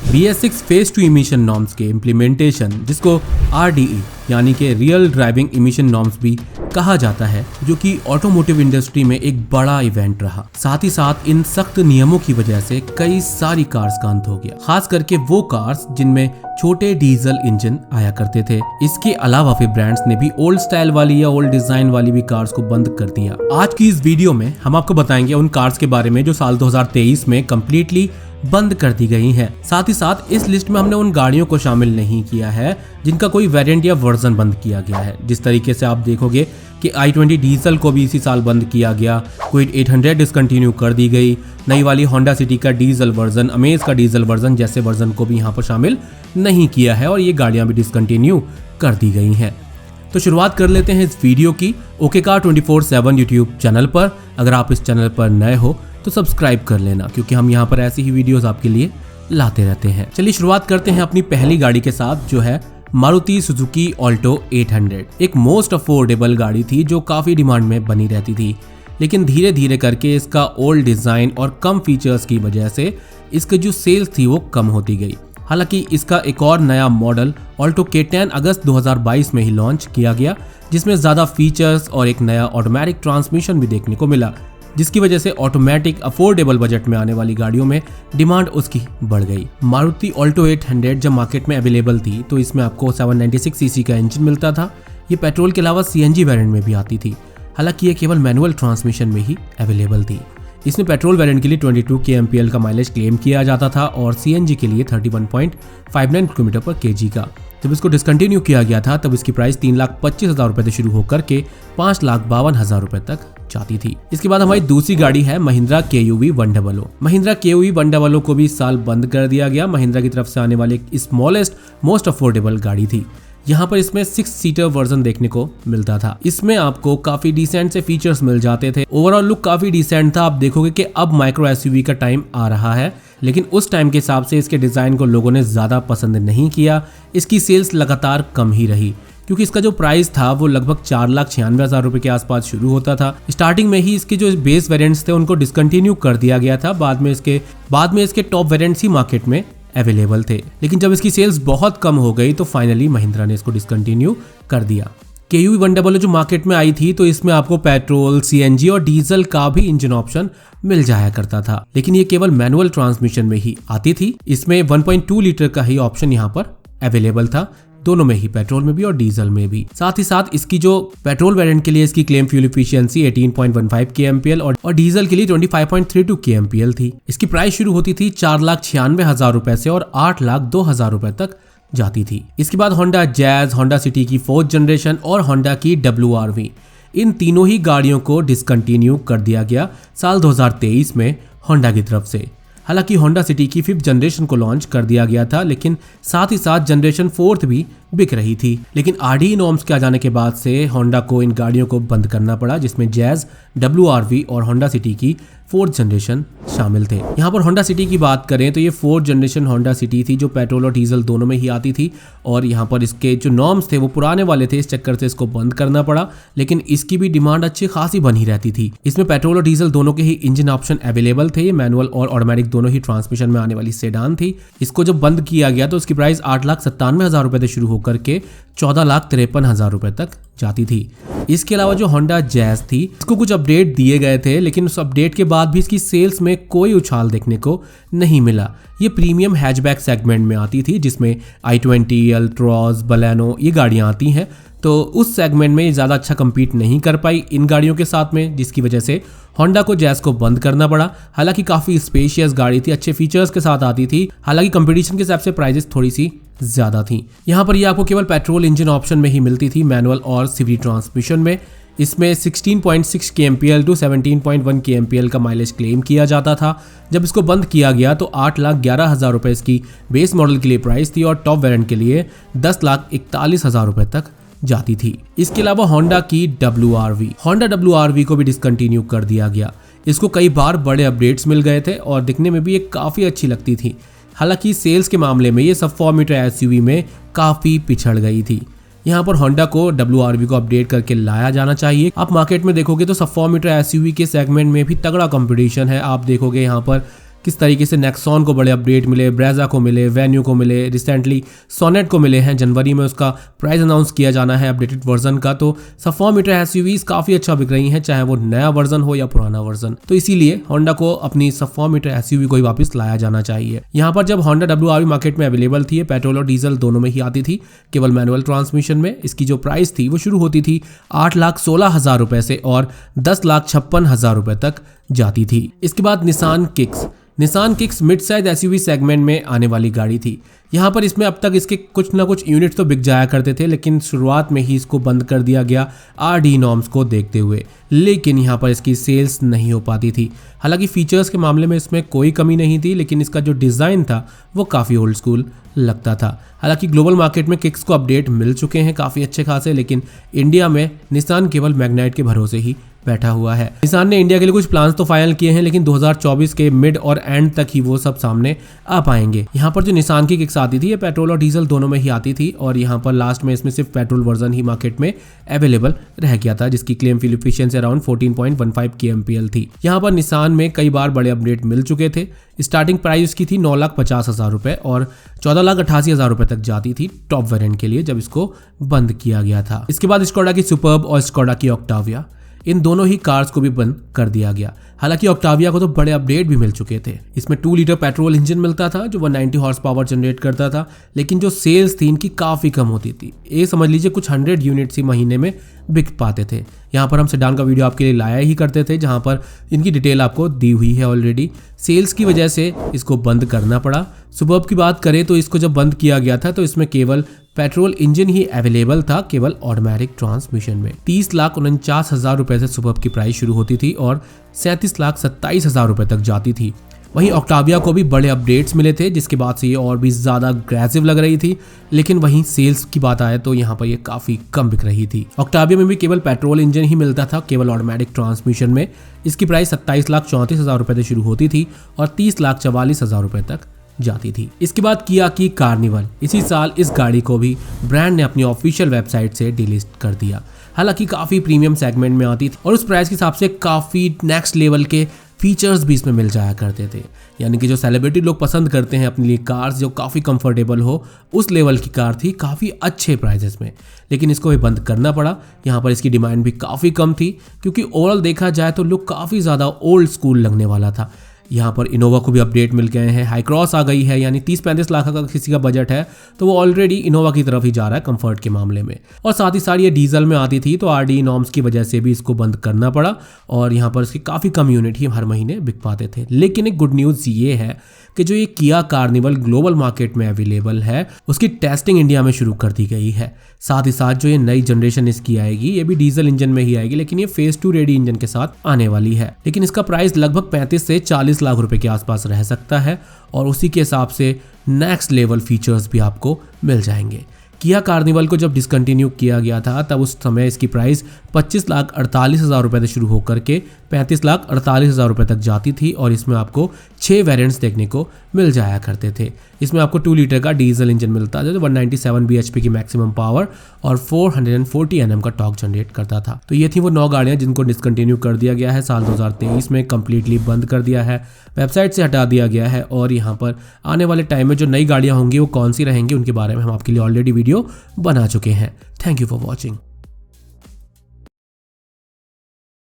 BS6 phase 2 emission norms के implementation, जिसको RDE यानी कि रियल ड्राइविंग इमिशन नॉर्म्स भी कहा जाता है, जो कि ऑटोमोटिव इंडस्ट्री में एक बड़ा इवेंट रहा। साथ ही साथ इन सख्त नियमों की वजह से कई सारी कार्स का अंत हो गया, खास करके वो कार्स जिनमें छोटे डीजल इंजन आया करते थे। इसके अलावा फिर ब्रांड्स ने भी ओल्ड स्टाइल वाली या ओल्ड डिजाइन वाली भी कार्स को बंद कर दिया। आज की इस वीडियो में हम आपको बताएंगे उन कार्स के बारे में जो साल 2023 में कम्प्लीटली बंद कर दी गई हैं। साथ ही साथ इस लिस्ट में हमने उन गाड़ियों को शामिल नहीं किया है जिनका कोई वेरिएंट या वर्जन बंद किया गया है। जिस तरीके से आप देखोगे कि i20 डीजल को भी इसी साल बंद किया गया, क्विड 800 डिसकंटिन्यू कर दी गई, नई वाली होंडा सिटी का डीजल वर्जन, अमेज का डीजल वर्जन जैसे वर्जन को भी यहाँ पर शामिल नहीं किया है और ये गाड़ियाँ भी डिसकंटिन्यू कर दी गई हैं। तो शुरुआत कर लेते हैं इस वीडियो की OKCar 24/7 यूट्यूब चैनल पर। अगर आप इस चैनल पर नए हो तो सब्सक्राइब कर लेना, क्योंकि हम यहाँ पर ऐसी ही वीडियोस आपके लिए लाते रहते हैं। चलिए शुरुआत करते हैं अपनी पहली गाड़ी के साथ, जो है मारुति सुजुकी ऑल्टो 800। एक मोस्ट अफोर्डेबल गाड़ी थी जो काफी डिमांड में बनी रहती थी, लेकिन धीरे धीरे करके इसका ओल्ड डिजाइन और कम फीचर्स की वजह से इसकी जो सेल्स थी वो कम होती गई। हालांकि इसका एक और नया मॉडल ऑल्टो K10 अगस्त 2022 में ही लॉन्च किया गया, जिसमें ज्यादा फीचर्स और एक नया ऑटोमेटिक ट्रांसमिशन भी देखने को मिला, जिसकी वजह से ऑटोमेटिक अफोर्डेबल बजट में आने वाली गाड़ियों में डिमांड उसकी बढ़ गई। मारुति ऑल्टो 800 जब मार्केट में अवेलेबल थी तो इसमें आपको 796 सीसी का इंजन मिलता था। ये पेट्रोल के अलावा CNG वेरिएंट में भी आती थी, हालांकि ये केवल मैनुअल ट्रांसमिशन में ही अवेलेबल थी। इसमें पेट्रोल वेरिएंट के लिए 22 kmpl का माइलेज क्लेम किया जाता था और CNG के लिए 31.59 km/kg का। जब इसको डिसकंटिन्यू किया गया था तब इसकी प्राइस 3,25,000 रुपए से शुरू होकर के 5,52,000 रुपए तक जाती थी। इसके बाद हमारी दूसरी गाड़ी है महिंद्रा KUV 100। महिंद्रा KUV 100 को भी इस साल बंद कर दिया गया। महिंद्रा की तरफ से आने वाली एक स्मॉलेस्ट मोस्ट अफोर्डेबल गाड़ी थी। यहाँ पर इसमें 6 सीटर वर्जन देखने को मिलता था। इसमें आपको काफी डिसेंट से फीचर्स मिल जाते थे। ओवरऑल लुक काफी डिसेंट था। आप देखोगे कि अब माइक्रो SUV का टाइम आ रहा है, लेकिन उस टाइम के हिसाब से इसके डिजाइन को लोगों ने ज्यादा पसंद नहीं किया। इसकी सेल्स लगातार कम ही रही, क्योंकि इसका जो प्राइस था वो लगभग 4,96,000 रुपए के आसपास शुरू होता था। स्टार्टिंग में ही इसके जो बेस वेरिएंट्स थे उनको डिसकंटिन्यू कर दिया गया था। बाद में इसके टॉप वेरिएंट्स ही मार्केट में अवेलेबल थे, लेकिन जब इसकी सेल्स बहुत कम हो गई तो फाइनली महिंद्रा ने इसको डिसकंटिन्यू कर दिया। KUV 100 जो मार्केट में आई थी तो इसमें आपको पेट्रोल, CNG और डीजल का भी इंजन ऑप्शन मिल जाया करता था, लेकिन ये केवल मैनुअल ट्रांसमिशन में ही आती थी। इसमें 1.2 लीटर का ही ऑप्शन यहाँ पर अवेलेबल था, दोनों में ही, पेट्रोल में भी और डीजल में भी। साथ ही साथ इसकी जो पेट्रोल वेरिएंट के लिए इसकी क्लेम फ्यूल एफिशिएंसी 18.15 kmpl और डीजल के लिए 25.32 kmpl थी। इसकी प्राइस शुरू होती थी 4,96,000 रुपए से और 8,02,000 रुपए तक जाती थी। इसके बाद होंडा जैज, होंडा सिटी की 4th जनरेशन और होंडा की WRV, इन तीनों ही गाड़ियों को डिसकंटिन्यू कर दिया गया साल 2023 में होंडा की तरफ से। हालांकि होंडा सिटी की 5th जनरेशन को लॉन्च कर दिया गया था, लेकिन साथ ही साथ जनरेशन 4th भी बिक रही थी। लेकिन RDE नॉर्म्स के आ जाने के बाद से होंडा को इन गाड़ियों को बंद करना पड़ा, जिसमें जैज, WRV और होंडा सिटी की 4th जनरेशन शामिल थे। यहाँ पर होंडा सिटी की बात करें तो ये 4th जनरेशन होंडा सिटी थी जो पेट्रोल और डीजल दोनों में ही आती थी, और यहाँ पर इसके जो नॉर्म्स थे वो पुराने वाले थे, इस चक्कर से इसको बंद करना पड़ा। लेकिन इसकी भी डिमांड अच्छी खासी बनी रहती थी। इसमें पेट्रोल और डीजल दोनों के ही इंजन ऑप्शन अवेलेबल थे। ये मैनुअल और ऑटोमेटिक दोनों ही ट्रांसमिशन में आने वाली सेडान थी। इसको जब बंद किया गया तो इसकी प्राइस 8,97,000 रुपए से शुरू होकर के 14,53,000 रुपए तक जाती थी। इसके अलावा जो होंडा जैज थी इसको कुछ अपडेट दिए गए थे, लेकिन उस अपडेट के बाद भी इसकी सेल्स में कोई उछाल देखने को नहीं मिला। ये प्रीमियम हैचबैक सेगमेंट में आती थी, जिसमें i20, अल्ट्रॉज, बलेनो ये गाड़ियां आती हैं, तो उस सेगमेंट में ज़्यादा अच्छा compete नहीं कर पाई इन गाड़ियों के साथ में, जिसकी वजह से होंडा को जैज को बंद करना पड़ा। हालांकि काफ़ी स्पेशियस गाड़ी थी, अच्छे फीचर्स के साथ आती थी। हालांकि कंपटीशन के हिसाब से प्राइजेस थोड़ी सी ज़्यादा थी। यहाँ पर ये आपको केवल पेट्रोल इंजन ऑप्शन में ही मिलती थी, मैनुअल और सीवी ट्रांसमिशन में। इसमें 16.6 kmpl टू 17.1 kmpl का माइलेज क्लेम किया जाता था। जब इसको बंद किया गया तो 8,11,000 रुपए इसकी बेस मॉडल के लिए प्राइस थी और टॉप वेरिएंट के लिए 10,41,000 रुपए तक जाती थी। इसके अलावा होंडा की WRV को भी डिसकंटिन्यू कर दिया गया। इसको कई बार बड़े अपडेट्स मिल गए थे और दिखने में भी ये काफ़ी अच्छी लगती थी। हालांकि सेल्स के मामले में ये सब 4 मीटर SUV में काफ़ी पिछड़ गई थी। यहाँ पर होंडा को WRV को अपडेट करके लाया जाना चाहिए। आप मार्केट में देखोगे तो सब 4 मीटर SUV के सेगमेंट में भी तगड़ा कंपटीशन है। आप देखोगे यहाँ पर किस तरीके से नेक्सॉन को बड़े अपडेट मिले, ब्रेजा को मिले, वेन्यू को मिले, रिसेंटली सोनेट को मिले हैं। जनवरी में उसका प्राइस अनाउंस किया जाना है अपडेटेड वर्जन का। तो सब 4 मीटर एसयूवीज काफी अच्छा बिक रही हैं, चाहे वो नया वर्जन हो या पुराना वर्जन। तो इसीलिए होंडा को अपनी सब 4 मीटर एसयूवी को ही वापस लाया जाना चाहिए। यहाँ पर जब होंडा WRV मार्केट में अवेलेबल थी, पेट्रोल और डीजल दोनों में ही आती थी, केवल मैनुअल ट्रांसमिशन में। इसकी जो प्राइस थी वो शुरू होती थी 8,16,000 रुपए से और 10,56,000 रुपए तक जाती थी। इसके बाद Nissan kicks mid size SUV segment में आने वाली गाड़ी थी। यहाँ पर इसमें अब तक इसके कुछ ना कुछ यूनिट्स तो बिक जाया करते थे, लेकिन शुरुआत में ही इसको बंद कर दिया गया RD नॉर्म्स को देखते हुए। लेकिन यहाँ पर इसकी सेल्स नहीं हो पाती थी। हालांकि फीचर्स के मामले में इसमें कोई कमी नहीं थी, लेकिन इसका जो डिज़ाइन था वो काफ़ी ओल्ड स्कूल लगता था। हालांकि ग्लोबल मार्केट में किक्स को अपडेट मिल चुके हैं काफ़ी अच्छे खासे, लेकिन इंडिया में निसान केवल मैग्नाइट के भरोसे ही बैठा हुआ है। निसान ने इंडिया के लिए कुछ प्लान्स तो फाइनल किए हैं, लेकिन 2024 के मिड और एंड तक ही वो सब सामने आ पाएंगे। यहाँ पर जो निसान की किक्स आती थी ये पेट्रोल और डीजल दोनों में ही आती थी, और यहाँ पर लास्ट में इसमें सिर्फ पेट्रोल वर्जन ही मार्केट में अवेलेबल रह गया था, जिसकी claim fuel efficiency around 14.15 kmpl थी। यहाँ पर निसान में कई बार बड़े अपडेट मिल चुके थे। स्टार्टिंग प्राइस उसकी थी 9,50,000 रुपए और 14,88,000 रुपए तक जाती थी टॉप वेरिएंट के लिए, जब इसको बंद किया गया था। इसके बाद स्कोडा की सुपर्ब और स्कोडा की ऑक्टाविया, इन दोनों ही कार्स को भी बंद कर दिया गया। हालांकि ऑक्टाविया को तो बड़े अपडेट भी मिल चुके थे। इसमें 2 लीटर पेट्रोल इंजन मिलता था जो 190 हॉर्स पावर जनरेट करता था, लेकिन जो सेल्स थी इनकी काफ़ी कम होती थी। ये समझ लीजिए कुछ 100 यूनिट्स ही महीने में बिक पाते थे। यहाँ पर हम सेडान का वीडियो आपके लिए लाया ही करते थे, जहाँ पर इनकी डिटेल आपको दी हुई है ऑलरेडी। सेल्स की वजह से इसको बंद करना पड़ा। सुपर्ब की बात करें तो इसको जब बंद किया गया था तो इसमें केवल पेट्रोल इंजन ही अवेलेबल था, केवल ऑटोमेटिक ट्रांसमिशन में। 30,49,000 रुपए से सुपर्ब की प्राइस शुरू होती थी और 37,27,000 रुपए तक जाती थी। वहीं ऑक्टाविया को भी बड़े अपडेट्स मिले थे, जिसके बाद से ये और भी ज़्यादा अग्रेसिव लग रही थी। लेकिन वहीं सेल्स की बात आए तो यहाँ पर ये काफ़ी कम बिक रही थी। ऑक्टाविया में भी केवल पेट्रोल इंजन ही मिलता था, केवल ऑटोमेटिक ट्रांसमिशन में। इसकी प्राइस 27,34,000 रुपए से शुरू होती थी और 30,44,000 रुपए तक जाती थी। इसके बाद किया की कार्निवल, इसी साल इस गाड़ी को भी ब्रांड ने अपनी ऑफिशियल वेबसाइट से डिलीट कर दिया। हालांकि काफ़ी प्रीमियम सेगमेंट में आती थी और उस प्राइस के हिसाब से काफ़ी नेक्स्ट लेवल के फीचर्स भी इसमें मिल जाया करते थे। यानी कि जो सेलिब्रिटी लोग पसंद करते हैं अपने लिए कार्स जो काफ़ी कंफर्टेबल हो, उस लेवल की कार थी, काफ़ी अच्छे प्राइजेस में। लेकिन इसको भी बंद करना पड़ा। यहाँ पर इसकी डिमांड भी काफ़ी कम थी, क्योंकि ओवरऑल देखा जाए तो लुक काफ़ी ज़्यादा ओल्ड स्कूल लगने वाला था। यहाँ पर इनोवा को भी अपडेट मिल गए हैं, हाई क्रॉस आ गई है, यानी 30-35 लाख का किसी का बजट है तो वो ऑलरेडी इनोवा की तरफ ही जा रहा है कंफर्ट के मामले में। और साथ ही साथ ये डीजल में आती थी तो RD नॉर्म्स की वजह से भी इसको बंद करना पड़ा, और यहाँ पर इसके काफ़ी कम यूनिट ही हर महीने बिक पाते थे। लेकिन एक गुड न्यूज़ ये है कि जो ये किया कार्निवल ग्लोबल मार्केट में अवेलेबल है, उसकी टेस्टिंग इंडिया में शुरू कर दी गई है। साथ ही साथ जो ये नई जनरेशन इसकी आएगी ये भी डीजल इंजन में ही आएगी, लेकिन ये फेज 2 रेडी इंजन के साथ आने वाली है। लेकिन इसका प्राइस लगभग 35 से 40 लाख रुपए के आसपास रह सकता है, और उसी के हिसाब से नेक्स्ट लेवल फीचर्स भी आपको मिल जाएंगे। किया कार्निवल को जब डिसकंटिन्यू किया गया था तब उस समय इसकी प्राइस 25,48,000 रुपए से शुरू होकर के 35,48,000 रुपए तक जाती थी, और इसमें आपको 6 वेरिएंट्स देखने को मिल जाया करते थे। इसमें आपको 2 लीटर का डीजल इंजन मिलता था जो 197 bhp की मैक्सिमम पावर और 440 Nm का टॉर्क जनरेट करता था। तो ये थी वो 9 गाड़ियां जिनको डिसकंटिन्यू कर दिया गया है, साल 2023 में कंप्लीटली बंद कर दिया है, वेबसाइट से हटा दिया गया है। और यहाँ पर आने वाले टाइम में जो नई गाड़ियाँ होंगी वो कौन सी रहेंगी उनके बारे में हम आपके लिए ऑलरेडी वीडियो बना चुके हैं। Thank you for watching.